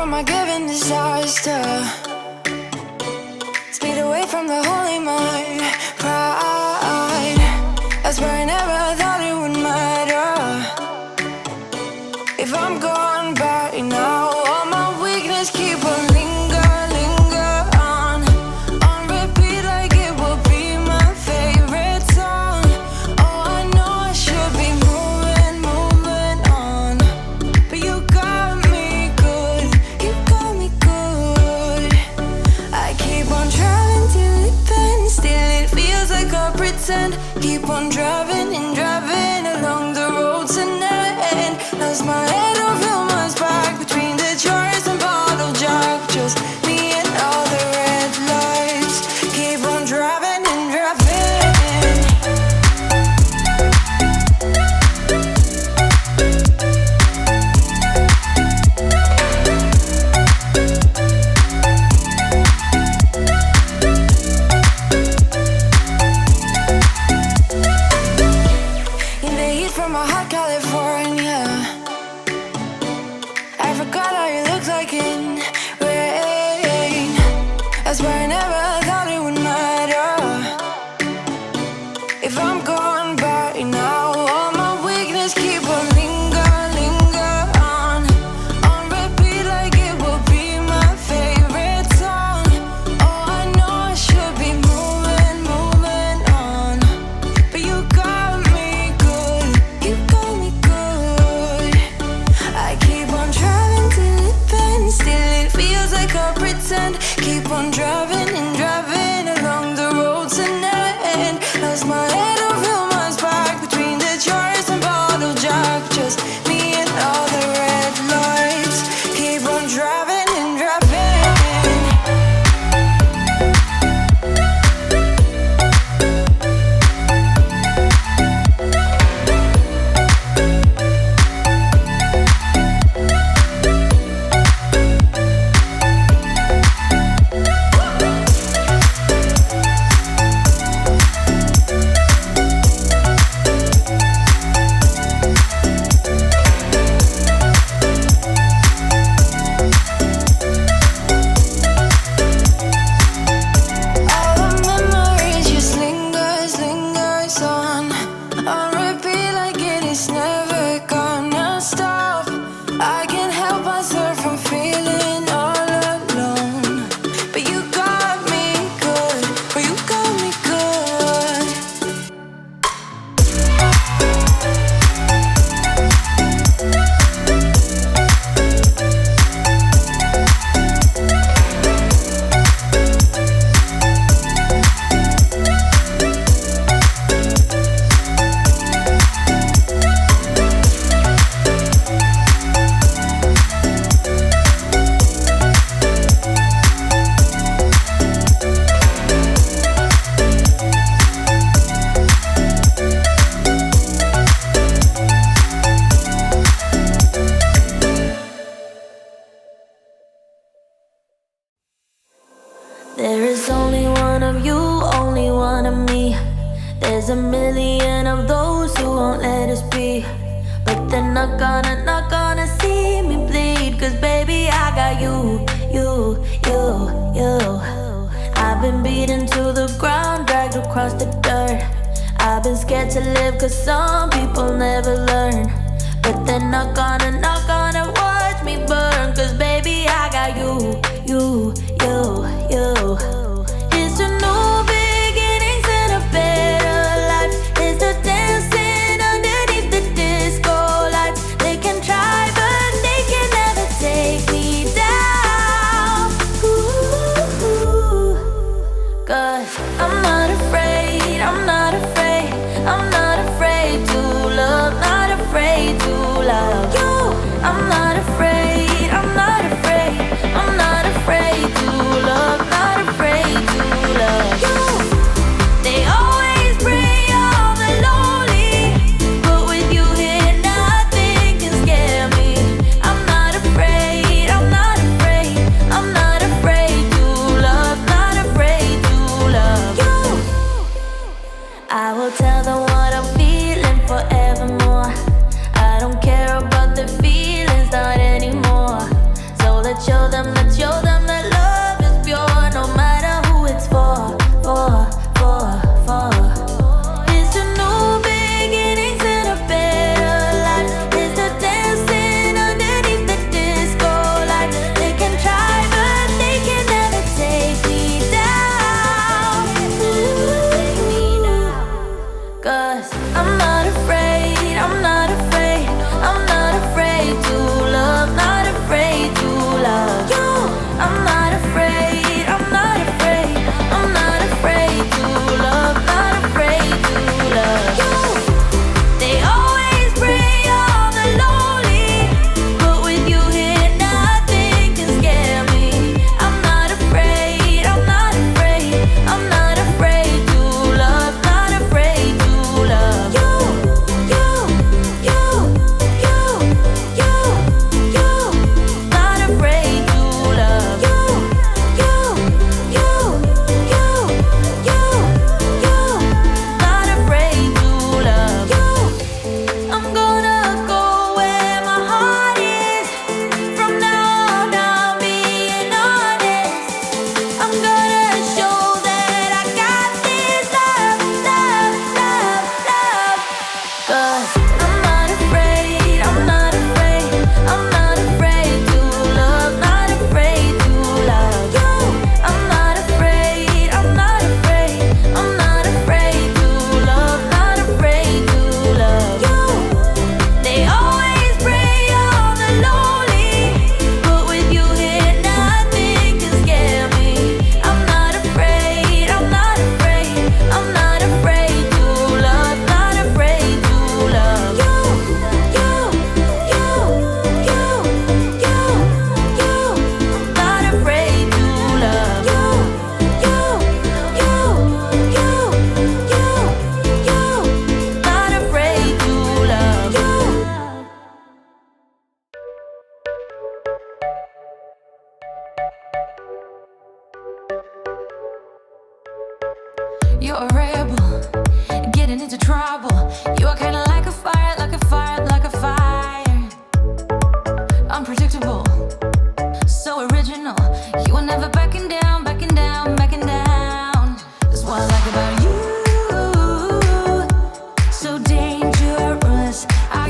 from my given disaster. Speed away from the holy mind. Pride, I swear I never thought it would matter. If I'm gone by now, all my weakness keep on linger on repeat like it will be my favorite song. Oh, I know I should be moving on, but you got me good, you got me good. I keep on driving till it bends, still it feels like I pretend. Keep on driving and driving along the roads and never end. Lost my head over my back between the jars and bottle jack. Just me and all the red lights. Keep on driving and driving. In the heat from a hot California, I forgot how you look like in rain. I swear I never thought it would matter. If I'm gone by now, all my weakness keep on linger on repeat like it will be my favorite song. Oh, I know I should be moving on, but you got me good, you got me good. I keep on driving till it bends, still it feels like I pretend. Keep on driving and driving along the roads and never end. Lost my head over my back between the jars and bottle jack. Just me and all the red lights. Keep on driving and driving. All the memories just lingers on repeat like it is never gonna stop. I can't help myself from feeling all alone, but you got me good, but you got me good. There is only one of you, only one of me. There's a million of those who won't let us be, but they're not gonna see me bleed. Cause baby, I got you. I've been beaten to the ground, dragged across the dirt. I've been scared to live cause some people never learn, but they're not gonna watch me burn. Cause baby, I got you. It's a new beginnings and a better life. It's the dancing underneath the disco light. They can try but they can never take me down. Ooh, cause I'm not afraid, I'm not afraid, I'm not afraid to love, not afraid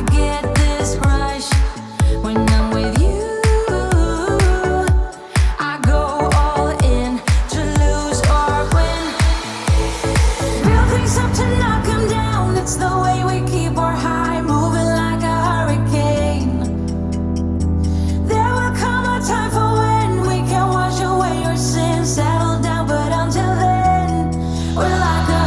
I get this rush when I'm with you. I go all in to lose or win. Real things up to knock 'em down. It's the way we keep our high, moving like a hurricane. There will come a time for when we can wash away your sins, settle down, but until then, we're like a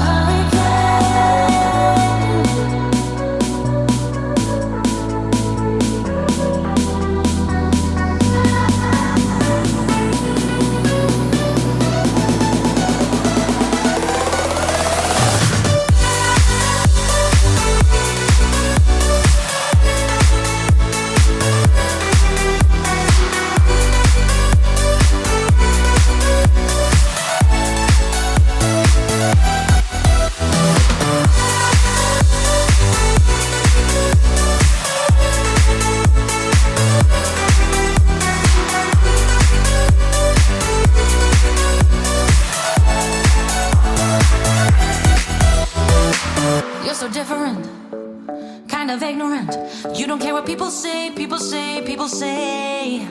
You're so different, kind of ignorant. You don't care what people say, people say, people say.